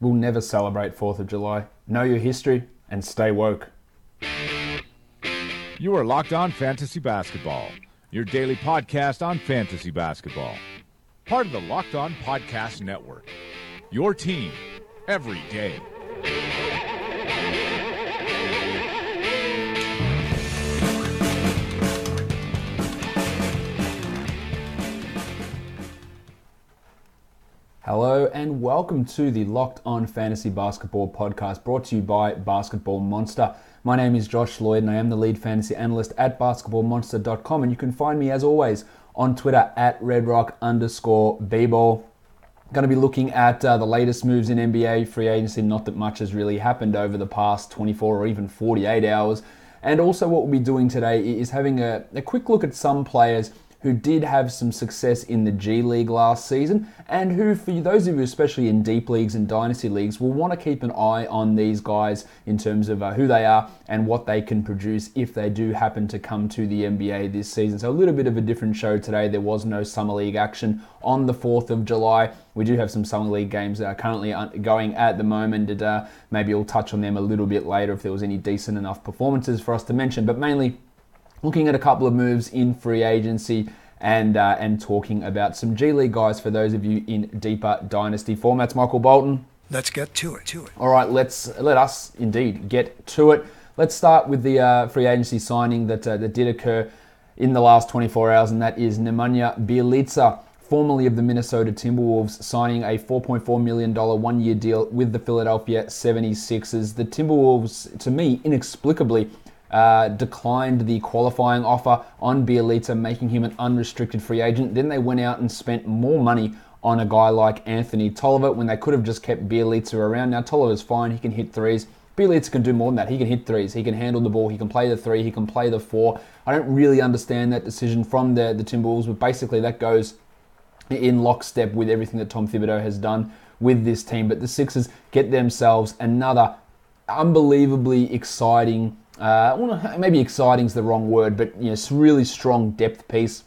We'll never celebrate 4th of July. Know your history and stay woke. You are Locked On Fantasy Basketball, your daily podcast on fantasy basketball. Part of the Locked On Podcast Network. Your team every day. Hello and welcome to the Locked On Fantasy Basketball podcast brought to you by Basketball Monster. My name is Josh Lloyd and I am the lead fantasy analyst at basketballmonster.com, and you can find me as always on Twitter at redrock_bball. Going to be looking at the latest moves in NBA free agency. Not that much has really happened over the past 24 or even 48 hours. And also what we'll be doing today is having a quick look at some players who did have some success in the G League last season, and who, for those of you especially in deep leagues and dynasty leagues, will want to keep an eye on these guys in terms of who they are and what they can produce if they do happen to come to the NBA this season. So a little bit of a different show today. There was no Summer League action on the 4th of July. We do have some Summer League games that are currently going at the moment, and maybe I'll touch on them a little bit later if there was any decent enough performances for us to mention, but mainly looking at a couple of moves in free agency and talking about some G League guys for those of you in deeper dynasty formats. Michael Bolton. Let's get to it. All right, let us indeed get to it. Let's start with the free agency signing that did occur in the last 24 hours, and that is Nemanja Bjelica, formerly of the Minnesota Timberwolves, signing a $4.4 million one-year deal with the Philadelphia 76ers. The Timberwolves, to me, inexplicably, declined the qualifying offer on Bjelica, making him an unrestricted free agent. Then they went out and spent more money on a guy like Anthony Tolliver when they could have just kept Bjelica around. Now, Tolliver's fine. He can hit threes. Bjelica can do more than that. He can hit threes. He can handle the ball. He can play the three. He can play the four. I don't really understand that decision from the Timberwolves, but basically that goes in lockstep with everything that Tom Thibodeau has done with this team. But the Sixers get themselves another unbelievably exciting, maybe exciting is the wrong word, but it's really strong depth piece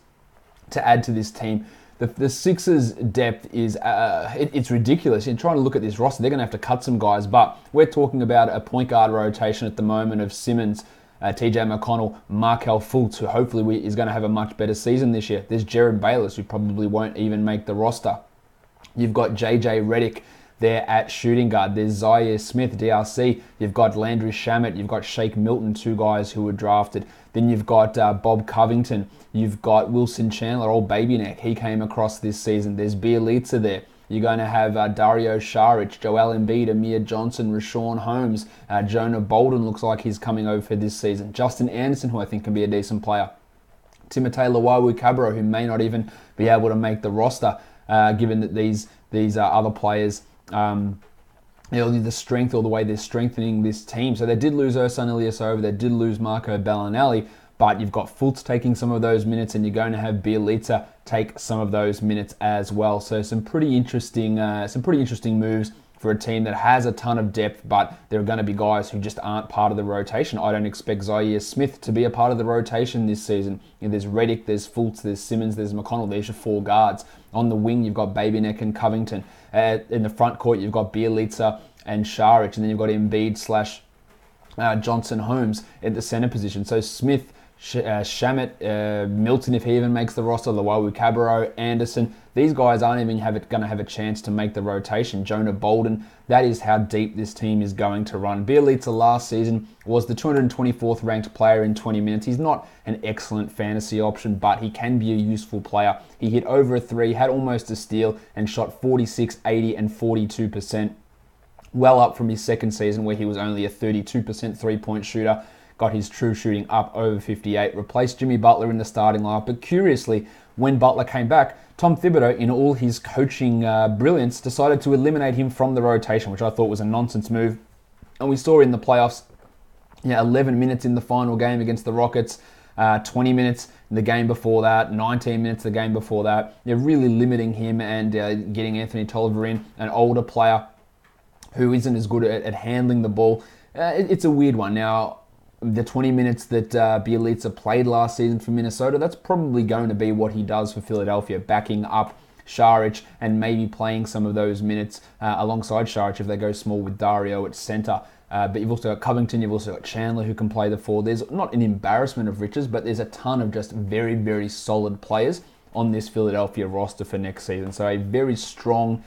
to add to this team. The Sixers' depth is it's ridiculous. You're trying to look at this roster, they're going to have to cut some guys, but we're talking about a point guard rotation at the moment of Simmons, TJ McConnell, Markelle Fultz, who hopefully is going to have a much better season this year. There's Jared Bayless, who probably won't even make the roster. You've got JJ Redick there at shooting guard. There's Zaire Smith, DRC. You've got Landry Shamet. You've got Shake Milton, two guys who were drafted. Then you've got Bob Covington. You've got Wilson Chandler, old baby neck. He came across this season. There's Bjelica there. You're going to have Dario Saric, Joel Embiid, Amir Johnson, Rashawn Holmes. Jonah Bolden looks like he's coming over for this season. Justin Anderson, who I think can be a decent player. Timothé Luwawu-Cabarrot, who may not even be able to make the roster, given that these other players, the strength or the way they're strengthening this team. So they did lose Ersan Ilyasova, they did lose Marco Bellinelli, but you've got Fultz taking some of those minutes, and you're going to have Bjelica take some of those minutes as well. So some pretty interesting moves for a team that has a ton of depth, but there are going to be guys who just aren't part of the rotation. I don't expect Zaire Smith to be a part of the rotation this season. There's Redick, there's Fultz, there's Simmons, there's McConnell. There's your four guards. On the wing, you've got Babyneck and Covington. In the front court, you've got Bjelica and Saric, and then you've got Embiid / Johnson Holmes at the center position. So Smith, Shamet, Milton, if he even makes the roster, Luwawu-Cabarrot, Anderson, these guys aren't even going to have a chance to make the rotation. Jonah Bolden, that is how deep this team is going to run. Bjelica last season was the 224th ranked player in 20 minutes. He's not an excellent fantasy option, but he can be a useful player. He hit over a three, had almost a steal, and shot 46, 80, and 42%. Well up from his second season where he was only a 32% three-point shooter. Got his true shooting up over 58, replaced Jimmy Butler in the starting lineup. But curiously, when Butler came back, Tom Thibodeau, in all his coaching brilliance, decided to eliminate him from the rotation, which I thought was a nonsense move. And we saw in the playoffs, 11 minutes in the final game against the Rockets, 20 minutes in the game before that, 19 minutes the game before that. They're really limiting him and getting Anthony Tolliver in, an older player who isn't as good at handling the ball. It's a weird one. Now, the 20 minutes that Bjelica played last season for Minnesota, that's probably going to be what he does for Philadelphia, backing up Šarić, and maybe playing some of those minutes alongside Šarić if they go small with Dario at centre. But you've also got Covington, you've also got Chandler who can play the 4. There's not an embarrassment of riches, but there's a ton of just very, very solid players on this Philadelphia roster for next season. So a very strong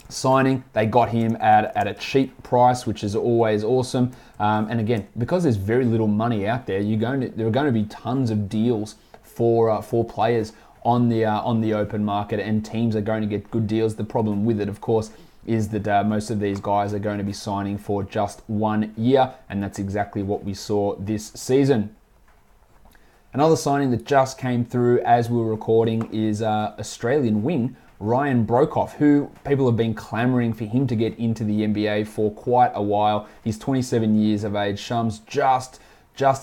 signing. They got him at a cheap price, which is always awesome. And again, because there's very little money out there, there are going to be tons of deals for players on the open market, and teams are going to get good deals. The problem with it, of course, is that most of these guys are going to be signing for just 1 year, and that's exactly what we saw this season. Another signing that just came through as we were recording is Australian wing Ryan Broekhoff, who people have been clamoring for him to get into the NBA for quite a while. He's 27 years of age. Shams just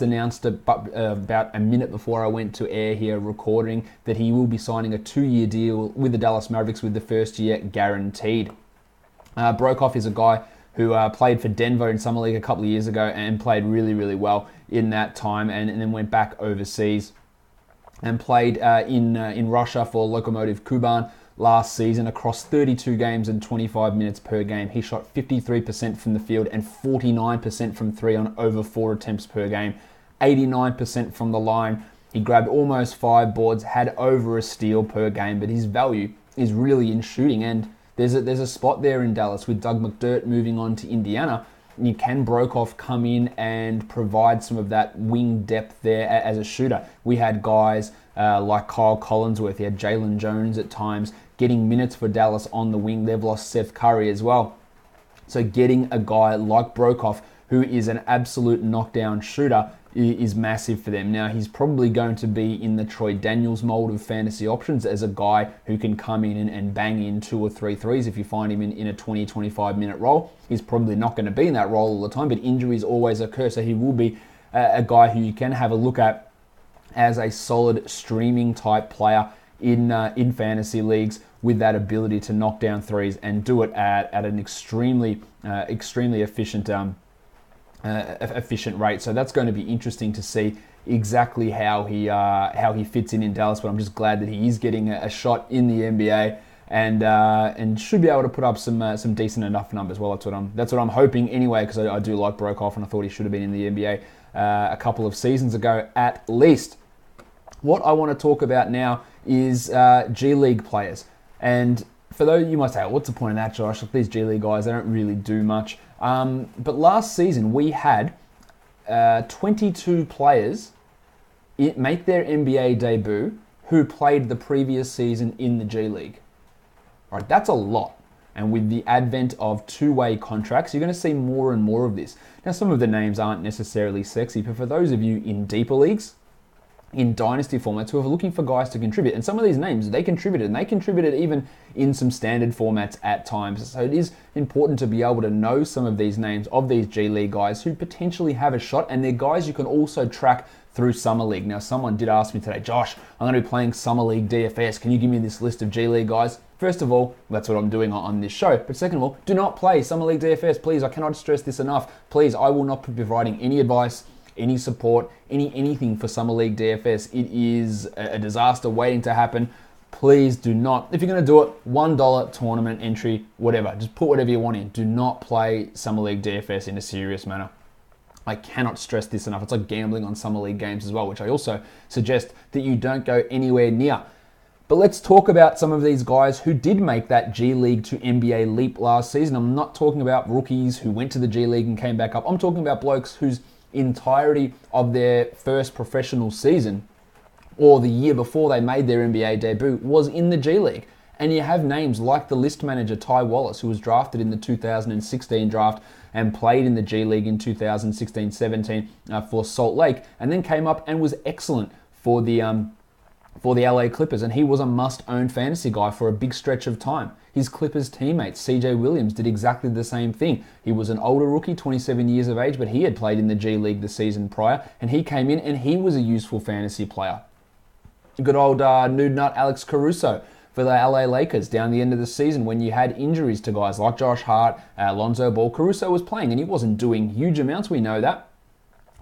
announced about a minute before I went to air here recording that he will be signing a 2-year deal with the Dallas Mavericks with the first year guaranteed. Broekhoff is a guy who played for Denver in Summer League a couple of years ago and played really, really well in that time, and then went back overseas and played in Russia for Lokomotiv Kuban last season across 32 games and 25 minutes per game. He shot 53% from the field and 49% from 3 on over 4 attempts per game, 89% from the line. He grabbed almost 5 boards, had over a steal per game, but his value is really in shooting, and there's a spot there in Dallas with Doug McDermott moving on to Indiana. You can Broekhoff come in and provide some of that wing depth there as a shooter. We had guys like Kyle Collinsworth, you had Jalen Jones at times getting minutes for Dallas on the wing. They've lost Seth Curry as well. So getting a guy like Broekhoff, who is an absolute knockdown shooter, is massive for them. Now, he's probably going to be in the Troy Daniels mold of fantasy options as a guy who can come in and bang in 2 or 3 threes if you find him in a 20-25 minute role. He's probably not going to be in that role all the time, but injuries always occur, so he will be a guy who you can have a look at as a solid streaming type player in fantasy leagues with that ability to knock down threes and do it at an extremely efficient efficient rate. So that's going to be interesting to see exactly how he fits in Dallas. But I'm just glad that he is getting a shot in the NBA and should be able to put up some decent enough numbers. Well, that's what I'm hoping anyway, because I do like Broekhoff and I thought he should have been in the NBA a couple of seasons ago at least. What I want to talk about now is G League players. And for those, you might say, what's the point of that, Josh? Like, these G League guys, they don't really do much. But last season, we had 22 players make their NBA debut who played the previous season in the G League. All right, that's a lot. And with the advent of two-way contracts, you're going to see more and more of this. Now, some of the names aren't necessarily sexy, but for those of you in deeper leagues, in dynasty formats who are looking for guys to contribute. And some of these names, they contributed, and they contributed even in some standard formats at times. So it is important to be able to know some of these names of these G League guys who potentially have a shot, and they're guys you can also track through Summer League. Now, someone did ask me today, Josh, I'm going to be playing Summer League DFS. Can you give me this list of G League guys? First of all, that's what I'm doing on this show. But second of all, do not play Summer League DFS. Please, I cannot stress this enough. Please, I will not be providing any advice, any support, anything for Summer League DFS. It is a disaster waiting to happen. Please do not, if you're going to do it, $1 tournament entry, whatever, just put whatever you want in. Do not play Summer League DFS in a serious manner. I cannot stress this enough. It's like gambling on Summer League games as well, which I also suggest that you don't go anywhere near. But let's talk about some of these guys who did make that G League to NBA leap last season. I'm not talking about rookies who went to the G League and came back up. I'm talking about blokes whose entirety of their first professional season or the year before they made their NBA debut was in the G League. And you have names like the list manager Ty Wallace, who was drafted in the 2016 draft and played in the G League in 2016-17 for Salt Lake, and then came up and was excellent for the LA Clippers, and he was a must-own fantasy guy for a big stretch of time. His Clippers teammate, CJ Williams, did exactly the same thing. He was an older rookie, 27 years of age, but he had played in the G League the season prior, and he came in and he was a useful fantasy player. Good old nude nut Alex Caruso for the LA Lakers down the end of the season when you had injuries to guys like Josh Hart, Lonzo Ball. Caruso was playing and he wasn't doing huge amounts, we know that,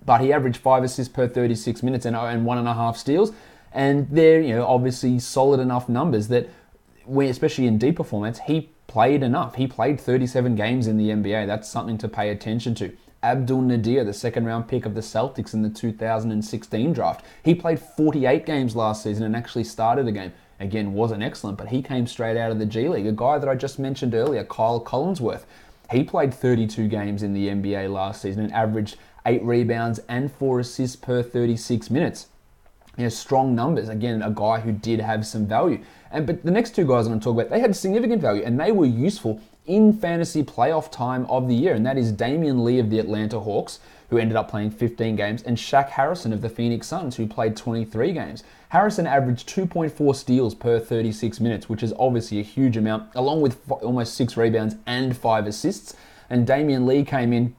but he averaged 5 assists per 36 minutes and 1.5 steals. And they're obviously solid enough numbers that, especially in deeper formats, he played enough. He played 37 games in the NBA. That's something to pay attention to. Abdul Nadir, the second-round pick of the Celtics in the 2016 draft. He played 48 games last season and actually started a game. Again, wasn't excellent, but he came straight out of the G League. A guy that I just mentioned earlier, Kyle Collinsworth. He played 32 games in the NBA last season and averaged 8 rebounds and 4 assists per 36 minutes. Strong numbers. Again, a guy who did have some value. But the next two guys I'm going to talk about, they had significant value and they were useful in fantasy playoff time of the year. And that is Damian Lee of the Atlanta Hawks, who ended up playing 15 games, and Shaq Harrison of the Phoenix Suns, who played 23 games. Harrison averaged 2.4 steals per 36 minutes, which is obviously a huge amount, along with almost 6 rebounds and 5 assists. And Damian Lee came in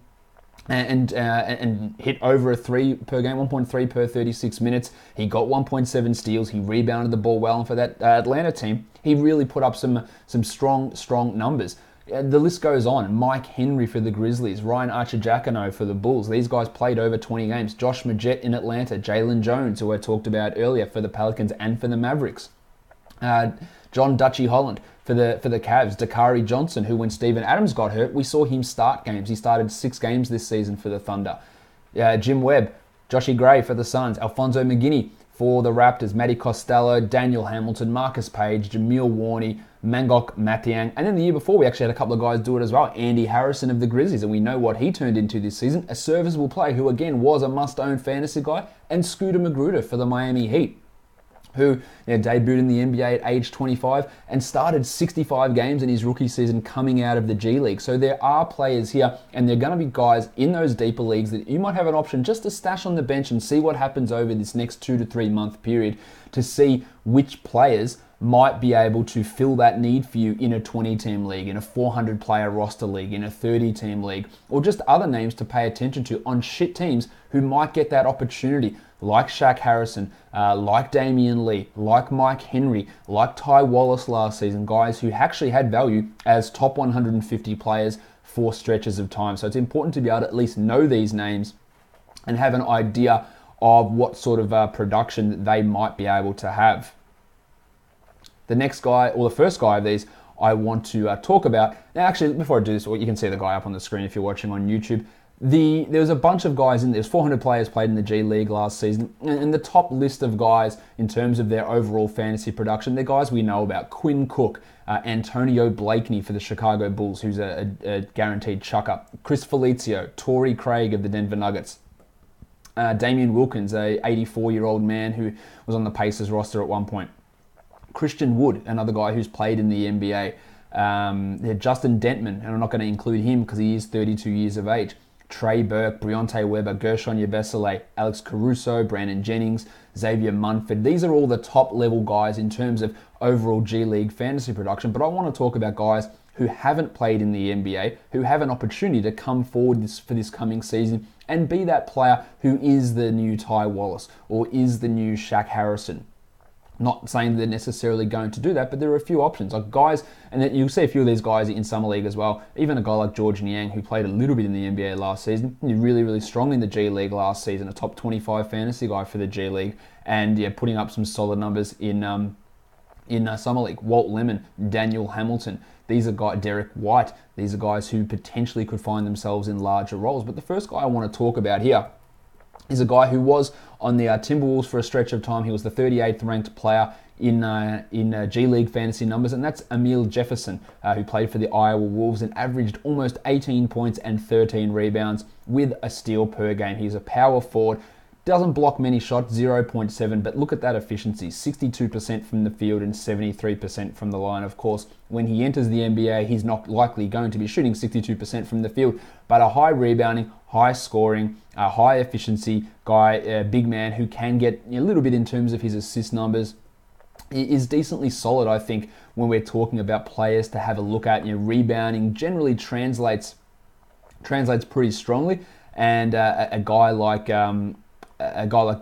and hit over a 3 per game, 1.3 per 36 minutes. He got 1.7 steals. He rebounded the ball well, and for that Atlanta team, he really put up some strong numbers. The list goes on. Mike Henry for the Grizzlies, Ryan Archer-Jacquino for the Bulls. These guys played over 20 games. Josh Majette in Atlanta, Jalen Jones, who I talked about earlier, for the Pelicans and for the Mavericks. John Dutchie Holland for the Cavs. Dakari Johnson, who when Steven Adams got hurt, we saw him start games. He started 6 games this season for the Thunder. Jim Webb, Joshy Gray for the Suns. Alfonso McGinney for the Raptors. Matty Costello, Daniel Hamilton, Marcus Page, Jamil Warney, Mangok Mathiang. And then the year before, we actually had a couple of guys do it as well. Andy Harrison of the Grizzlies, and we know what he turned into this season. A serviceable player who, again, was a must-own fantasy guy. And Scooter Magruder for the Miami Heat, who debuted in the NBA at age 25 and started 65 games in his rookie season coming out of the G League. So there are players here, and they're going to be guys in those deeper leagues that you might have an option just to stash on the bench and see what happens over this next 2 to 3 month period to see which players might be able to fill that need for you in a 20-team league, in a 400-player roster league, in a 30-team league, or just other names to pay attention to on shit teams who might get that opportunity, like Shaq Harrison, like Damian Lee, like Mike Henry, like Ty Wallace last season, guys who actually had value as top 150 players for stretches of time. So it's important to be able to at least know these names and have an idea of what sort of production that they might be able to have. The next guy, or the first guy of these, I want to talk about. Now, actually, before I do this, you can see the guy up on the screen if you're watching on YouTube. There was a bunch of guys in there. There's 400 players played in the G League last season. And the top list of guys in terms of their overall fantasy production, they're guys we know about. Quinn Cook, Antonio Blakeney for the Chicago Bulls, who's a guaranteed chucker. Chris Felicio, Torrey Craig of the Denver Nuggets. Damian Wilkins, a 84-year-old man who was on the Pacers roster at one point. Christian Wood, another guy who's played in the NBA. Justin Dentman, and I'm not going to include him because he is 32 years of age. Trey Burke, Briante Weber, Gershon Yabesele, Alex Caruso, Brandon Jennings, Xavier Munford. These are all the top-level guys in terms of overall G League fantasy production, but I want to talk about guys who haven't played in the NBA, who have an opportunity to come forward for this coming season and be that player who is the new Ty Wallace or is the new Shaq Harrison. Not saying they're necessarily going to do that, but there are a few options. Like guys, and you'll see a few of these guys in Summer League as well. Even a guy like George Niang, who played a little bit in the NBA last season. He's really, really strong in the G League last season. A top 25 fantasy guy for the G League. And putting up some solid numbers in Summer League. Walt Lemon, Daniel Hamilton. These are guys, Derek White. These are guys who potentially could find themselves in larger roles. But the first guy I want to talk about here is a guy who was on the Timberwolves for a stretch of time. He was the 38th ranked player in G League fantasy numbers, and that's AMILE Jefferson, who played for the Iowa Wolves and averaged almost 18 points and 13 rebounds with a steal per game. He's a power forward, doesn't block many shots, 0.7, but look at that efficiency, 62% from the field and 73% from the line. Of course, when he enters the NBA, he's not likely going to be shooting 62% from the field, but a high rebounding, high scoring, high efficiency guy, a big man who can get a little bit in terms of his assist numbers. He is decently solid, I think, when we're talking about players to have a look at. Rebounding generally translates pretty strongly, and a guy like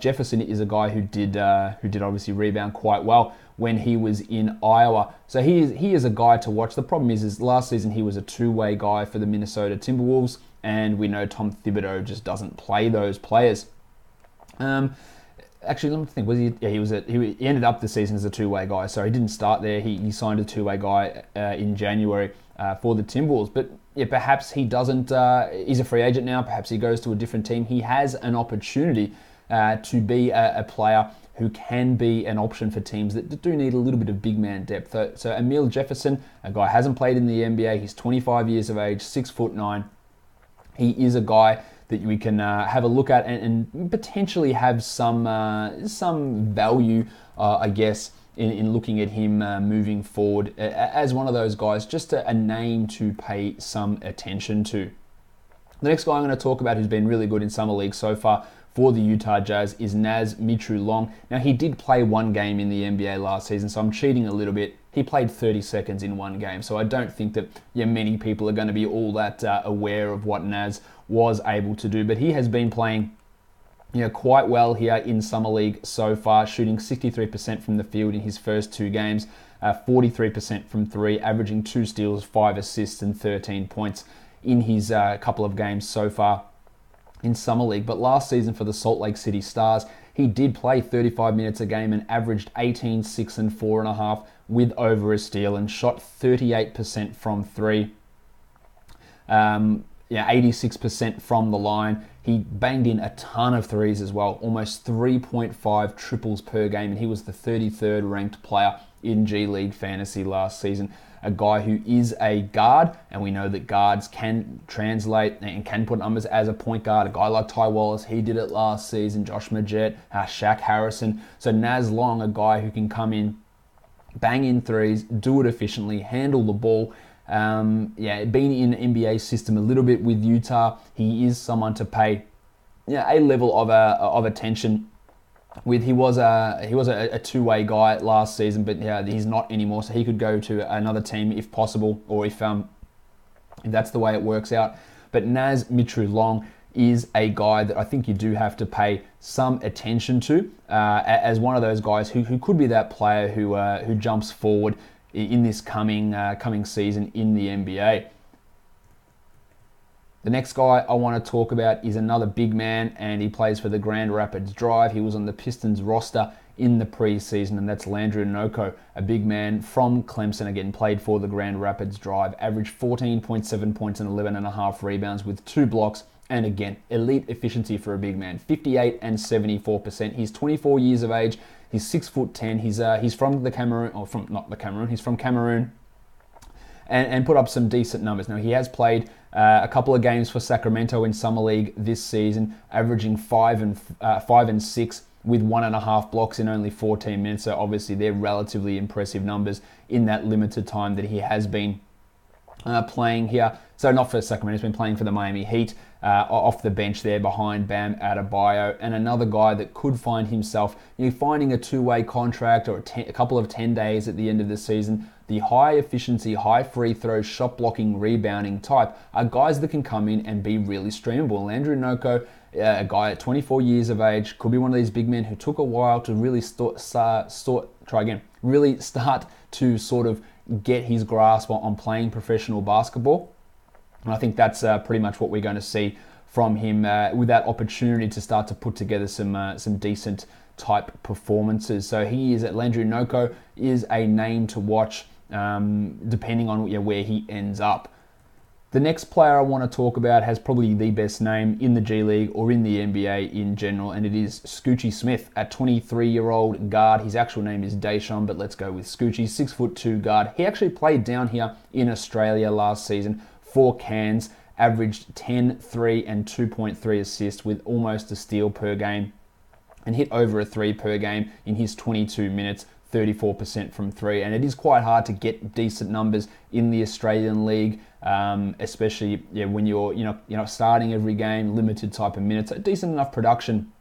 Jefferson is a guy who did obviously rebound quite well when he was in Iowa. So he is a guy to watch. The problem is last season he was a two-way guy for the Minnesota Timberwolves, and we know Tom Thibodeau just doesn't play those players. Actually, let me think. Was he? Yeah, he ended up the season as a two-way guy. So he didn't start there. He signed a two-way guy in January for the Timberwolves. But yeah, perhaps he doesn't. He's a free agent now. Perhaps he goes to a different team. He has an opportunity to be a player who can be an option for teams that do need a little bit of big man depth. So AMILE Jefferson, a guy hasn't played in the NBA. He's 25 years of age, 6'9". He is a guy that we can have a look at and potentially have some value, I guess, in looking at him moving forward as one of those guys, just a name to pay some attention to. The next guy I'm going to talk about who's been really good in Summer League so far for the Utah Jazz is MITROU-LONG. Now, he did play one game in the NBA last season, so I'm cheating a little bit. He played 30 seconds in one game, so I don't think that many people are going to be all that aware of what Naz was able to do. But he has been playing quite well here in Summer League so far, shooting 63% from the field in his first two games, 43% from three, averaging 2 steals, 5 assists, and 13 points in his couple of games so far in Summer League. But last season for the Salt Lake City Stars, he did play 35 minutes a game and averaged 18, 6, and 4.5 with over a steal and shot 38% from three. 86% from the line. He banged in a ton of threes as well, almost 3.5 triples per game, and he was the 33rd ranked player in G League Fantasy last season. A guy who is a guard, and we know that guards can translate and can put numbers as a point guard. A guy like Ty Wallace, he did it last season. Josh Majette, Shaq Harrison. So Naz Long, a guy who can come in, bang in threes, do it efficiently, handle the ball. Been in the NBA system a little bit with Utah. He is someone to pay a level of attention with. He was a two-way guy last season, but he's not anymore. So he could go to another team if possible, or if that's the way it works out. But Naz MITROU-LONG is a guy that I think you do have to pay some attention to as one of those guys who could be that player who jumps forward in this coming season in the NBA. The next guy I want to talk about is another big man, and he plays for the Grand Rapids Drive. He was on the Pistons roster in the preseason, and that's LANDRY, a big man from Clemson, again played for the Grand Rapids Drive, averaged 14.7 points and 11.5 rebounds with 2 blocks, and again, elite efficiency for a big man, 58 and 74%. He's 24 years of age. He's 6'10". He's from the Cameroon, or from not the Cameroon. He's from Cameroon, and put up some decent numbers. Now he has played a couple of games for Sacramento in Summer League this season, averaging 5 and 6 with 1.5 blocks in only 14 minutes. So obviously they're relatively impressive numbers in that limited time that he has been playing here. So not for Sacramento, he's been playing for the Miami Heat off the bench there behind Bam Adebayo, and another guy that could find himself finding a two-way contract or a couple of 10 days at the end of the season. The high efficiency, high free throw, shot blocking, rebounding type are guys that can come in and be really streamable. NNOKO, a guy at 24 years of age, could be one of these big men who took a while to really start to sort of get his grasp on playing professional basketball. And I think that's pretty much what we're going to see from him with that opportunity to start to put together some decent type performances. So he is at NNOKO is a name to watch depending on where he ends up. The next player I want to talk about has probably the best name in the G League or in the NBA in general, and it is SCOOCHIE Smith, a 23-year-old guard. His actual name is Deshaun, but let's go with SCOOCHIE, 6'2" guard. He actually played down here in Australia last season for Cairns, averaged 10, 3, and 2.3 assists with almost a steal per game, and hit over a 3 per game in his 22 minutes, 34% from 3. And it is quite hard to get decent numbers in the Australian League, especially when you're starting every game, limited type of minutes. A decent enough production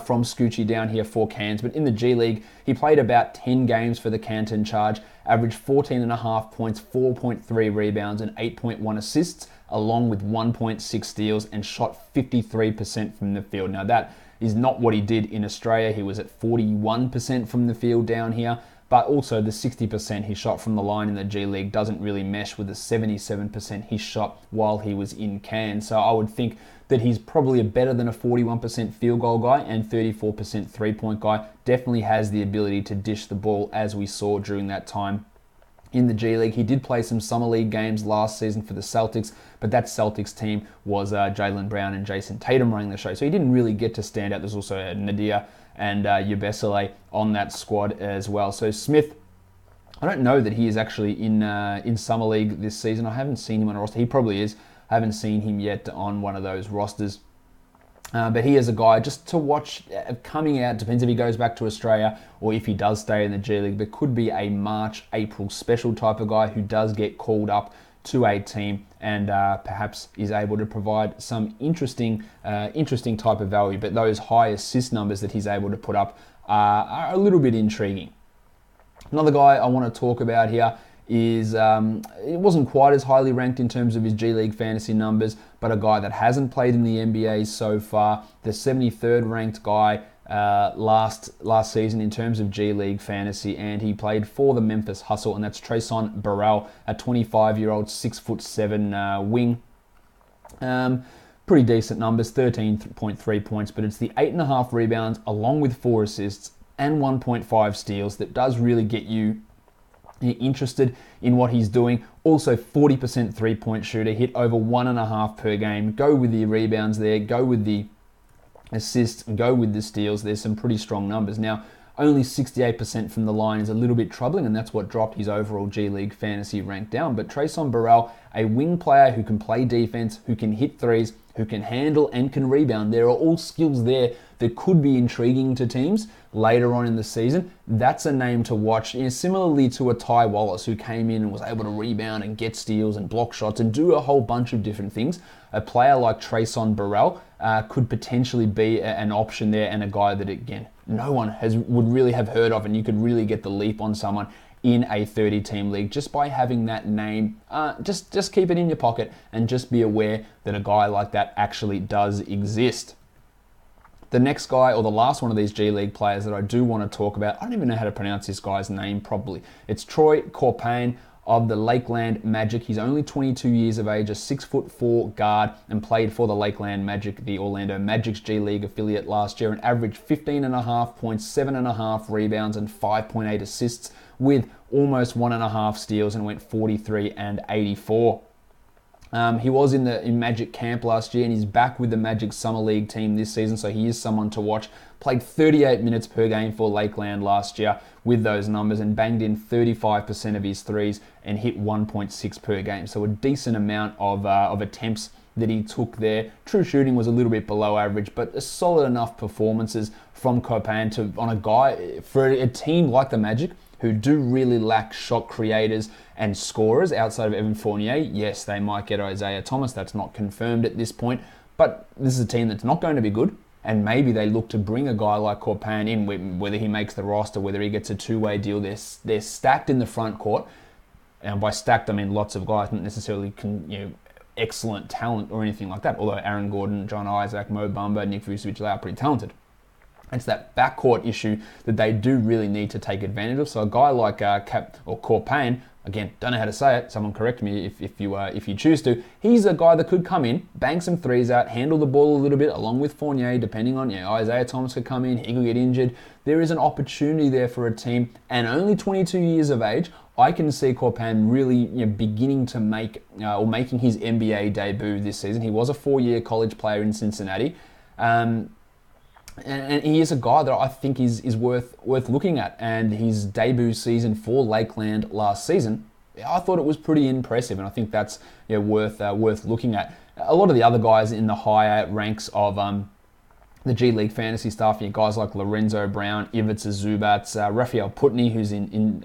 from SCOOCHIE down here for Cairns. But in the G League, he played about 10 games for the Canton Charge, averaged 14.5 points, 4.3 rebounds, and 8.1 assists, along with 1.6 steals, and shot 53% from the field. Now that is not what he did in Australia. He was at 41% from the field down here. but also the 60% he shot from the line in the G League doesn't really mesh with the 77% he shot while he was in Cairns. So I would think that he's probably a better than a 41% field goal guy and 34% three-point guy. Definitely has the ability to dish the ball, as we saw during that time in the G League. He did play some Summer League games last season for the Celtics, but that Celtics team was Jaylen Brown and Jason Tatum running the show, so he didn't really get to stand out. There's also Nadia and Yabesele on that squad as well. So Smith, I don't know that he is actually in Summer League this season. I haven't seen him on a roster. He probably is. I haven't seen him yet on one of those rosters. But he is a guy just to watch coming out. Depends if he goes back to Australia or if he does stay in the G League. But could be a March, April special type of guy who does get called up to a team and perhaps is able to provide some interesting type of value. But those high assist numbers that he's able to put up are a little bit intriguing. Another guy I want to talk about here is, it wasn't quite as highly ranked in terms of his G League fantasy numbers, but a guy that hasn't played in the NBA so far, the 73rd ranked guy last season in terms of G League fantasy, and he played for the Memphis Hustle, and that's TRAHSON BURRELL, a 25-year-old 6'7" wing. Pretty decent numbers, 13.3 points, but it's the 8.5 rebounds along with 4 assists and 1.5 steals that does really get you interested in what he's doing. Also 40% three-point shooter, hit over 1.5 per game. Go with the rebounds there, go with the assists, and go with the steals. There's some pretty strong numbers. Now, only 68% from the line is a little bit troubling, and that's what dropped his overall G League fantasy rank down. But TRAHSON BURRELL, a wing player who can play defense, who can hit threes, who can handle and can rebound. There are all skills there that could be intriguing to teams later on in the season. That's a name to watch. Similarly to a Ty Wallace, who came in and was able to rebound and get steals and block shots and do a whole bunch of different things. A player like TRAHSON BURRELL could potentially be an option there, and a guy that, again, no one would really have heard of, and you could really get the leap on someone in a 30-team league just by having that name. Just keep it in your pocket and just be aware that a guy like that actually does exist. The next guy, or the last one of these G League players that I do want to talk about, I don't even know how to pronounce this guy's name properly. It's Troy CAUPAIN of the Lakeland Magic. He's only 22 years of age, a 6'4" guard, and played for the Lakeland Magic, the Orlando Magic's G League affiliate last year, and averaged 15.5 points, 7.5 rebounds, and 5.8 assists with almost 1.5 steals, and went 43 and 84. He was in Magic camp last year, and he's back with the Magic Summer League team this season, so he is someone to watch. Played 38 minutes per game for Lakeland last year with those numbers, and banged in 35% of his threes and hit 1.6 per game. So a decent amount of attempts that he took there. True shooting was a little bit below average, but a solid enough performances from CAUPAIN on a guy for a team like the Magic, who do really lack shot creators and scorers outside of Evan Fournier. Yes, they might get Isaiah Thomas. That's not confirmed at this point. But this is a team that's not going to be good. And maybe they look to bring a guy like CAUPAIN in, whether he makes the roster, whether he gets a two-way deal. They're stacked in the front court. And by stacked, I mean lots of guys, not necessarily excellent talent or anything like that. Although Aaron Gordon, John Isaac, Mo Bamba, Nick Vucevic, they are pretty talented. It's that backcourt issue that they do really need to take advantage of. So a guy like CAUPAIN, again, don't know how to say it. Someone correct me if you choose to. He's a guy that could come in, bang some threes out, handle the ball a little bit, along with Fournier. Depending on Isaiah Thomas could come in, he could get injured. There is an opportunity there for a team, and only 22 years of age. I can see CAUPAIN really beginning to make or making his NBA debut this season. He was a 4-year college player in Cincinnati. And he is a guy that I think is worth looking at. And his debut season for Lakeland last season, I thought it was pretty impressive, and I think that's worth looking at. A lot of the other guys in the higher ranks of the G League fantasy stuff, guys like Lorenzo Brown, Ivica Zubats, Raphael Putney, who's in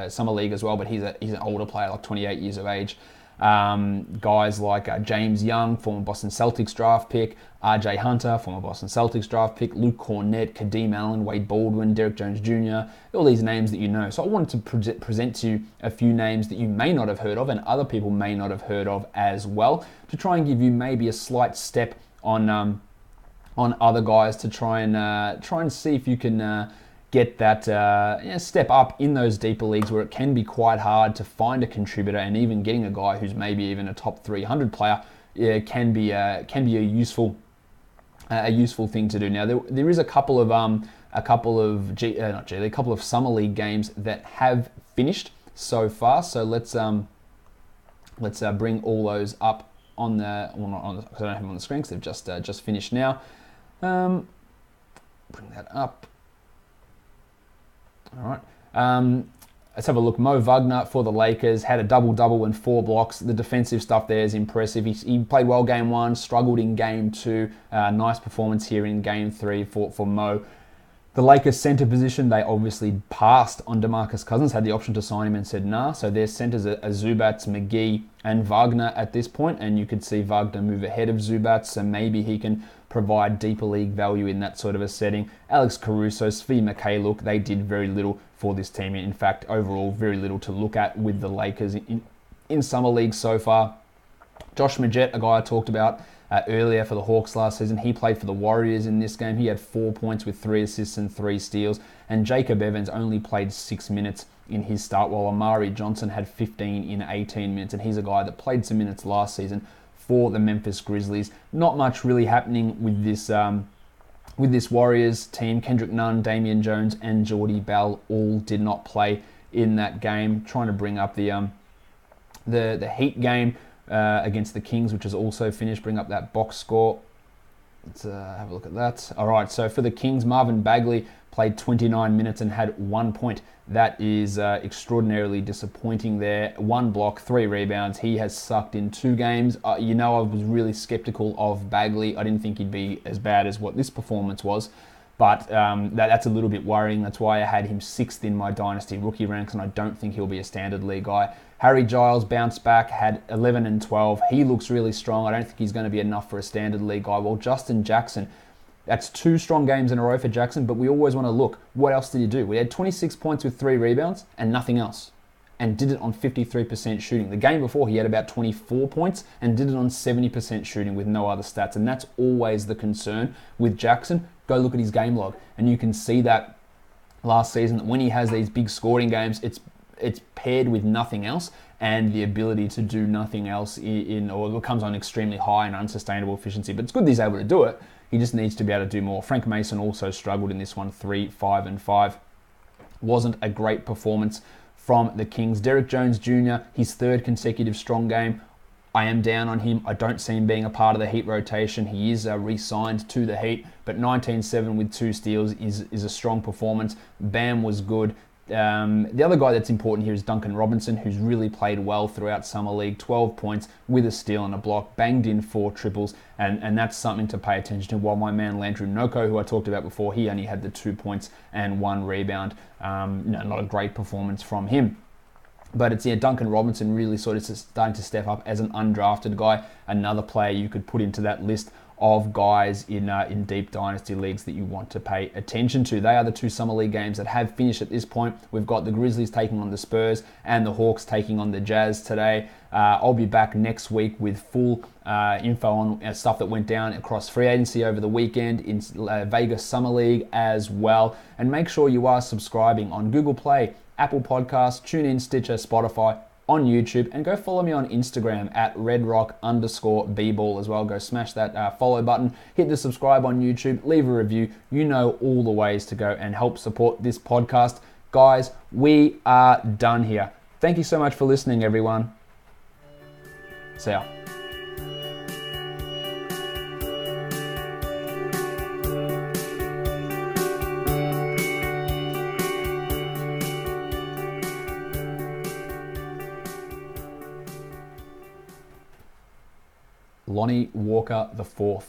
Summer League as well, but he's an older player, like 28 years of age. Guys like James Young, former Boston Celtics draft pick, RJ Hunter, former Boston Celtics draft pick, Luke Cornett, Kadeem Allen, Wade Baldwin, Derek Jones Jr., all these names that you know. So I wanted to present to you a few names that you may not have heard of and other people may not have heard of as well, to try and give you maybe a slight step on other guys, to try and see if you can get that step up in those deeper leagues where it can be quite hard to find a contributor, and even getting a guy who's maybe even a top 300 player can be a useful thing to do. Now there is a couple of summer league games that have finished so far. So let's bring all those up on the, well, not on the, because I don't have them on the screen because they've just finished now. Bring that up. All right. Let's have a look. Mo Wagner for the Lakers had a double-double and 4 blocks. The defensive stuff there is impressive. He played well game 1, struggled in game 2. Nice performance here in game 3 for Mo. The Lakers center position, they obviously passed on DeMarcus Cousins, had the option to sign him and said nah. So their centers are Zubats, McGee, and Wagner at this point, and you could see Wagner move ahead of Zubats, so maybe he can provide deeper league value in that sort of a setting. Alex Caruso, Svi Mikhailuk, they did very little for this team. In fact, overall, very little to look at with the Lakers in summer league so far. Josh Majette, a guy I talked about earlier for the Hawks last season, he played for the Warriors in this game. He had 4 points with 3 assists and 3 steals. And Jacob Evans only played 6 minutes in his start, while Amari Johnson had 15 in 18 minutes. And he's a guy that played some minutes last season for the Memphis Grizzlies. Not much really happening with this Warriors team. Kendrick Nunn, Damian Jones, and Jordy Bell all did not play in that game. Trying to bring up the Heat game against the Kings, which is also finished. Bring up that box score. Let's have a look at that. All right, so for the Kings, Marvin Bagley played 29 minutes and had 1 point. That is extraordinarily disappointing there. 1 block, 3 rebounds. He has sucked in 2 games. I was really skeptical of Bagley. I didn't think he'd be as bad as what this performance was. But that's a little bit worrying. That's why I had him 6th in my Dynasty rookie ranks, and I don't think he'll be a standard league guy. Harry Giles bounced back, had 11 and 12. He looks really strong. I don't think he's going to be enough for a standard league guy. Well, Justin Jackson, that's 2 strong games in a row for Jackson, but we always want to look, what else did he do? We had 26 points with 3 rebounds and nothing else, and did it on 53% shooting. The game before, he had about 24 points and did it on 70% shooting with no other stats, and that's always the concern with Jackson. Go look at his game log, and you can see that last season, that when he has these big scoring games, it's paired with nothing else, and the ability to do nothing else or it comes on extremely high and unsustainable efficiency. But it's good that he's able to do it. He just needs to be able to do more. Frank Mason also struggled in this one, 3, 5, and 5. Wasn't a great performance from the Kings. Derek Jones Jr., his 3rd consecutive strong game. I am down on him. I don't see him being a part of the Heat rotation. He is re-signed to the Heat, but 19-7 with 2 steals is a strong performance. Bam was good. The other guy that's important here is Duncan Robinson, who's really played well throughout Summer League. 12 points with a steal and a block, banged in 4 triples, and that's something to pay attention to. While my man NNOKO, who I talked about before, he only had the 2 points and 1 rebound. Not a great performance from him. But it's Duncan Robinson really sort of starting to step up as an undrafted guy, another player you could put into that list of guys in deep dynasty leagues that you want to pay attention to. They are the 2 summer league games that have finished at this point. We've got the Grizzlies taking on the Spurs and the Hawks taking on the Jazz today. I'll be back next week with full info on stuff that went down across free agency over the weekend in Vegas Summer League as well. And make sure you are subscribing on Google Play, Apple Podcasts, TuneIn, Stitcher, Spotify, on YouTube, and go follow me on Instagram at redrock_bball as well. Go smash that follow button, hit the subscribe on YouTube, leave a review. You know all the ways to go and help support this podcast. Guys, we are done here. Thank you so much for listening, everyone. See ya. Lonnie Walker IV.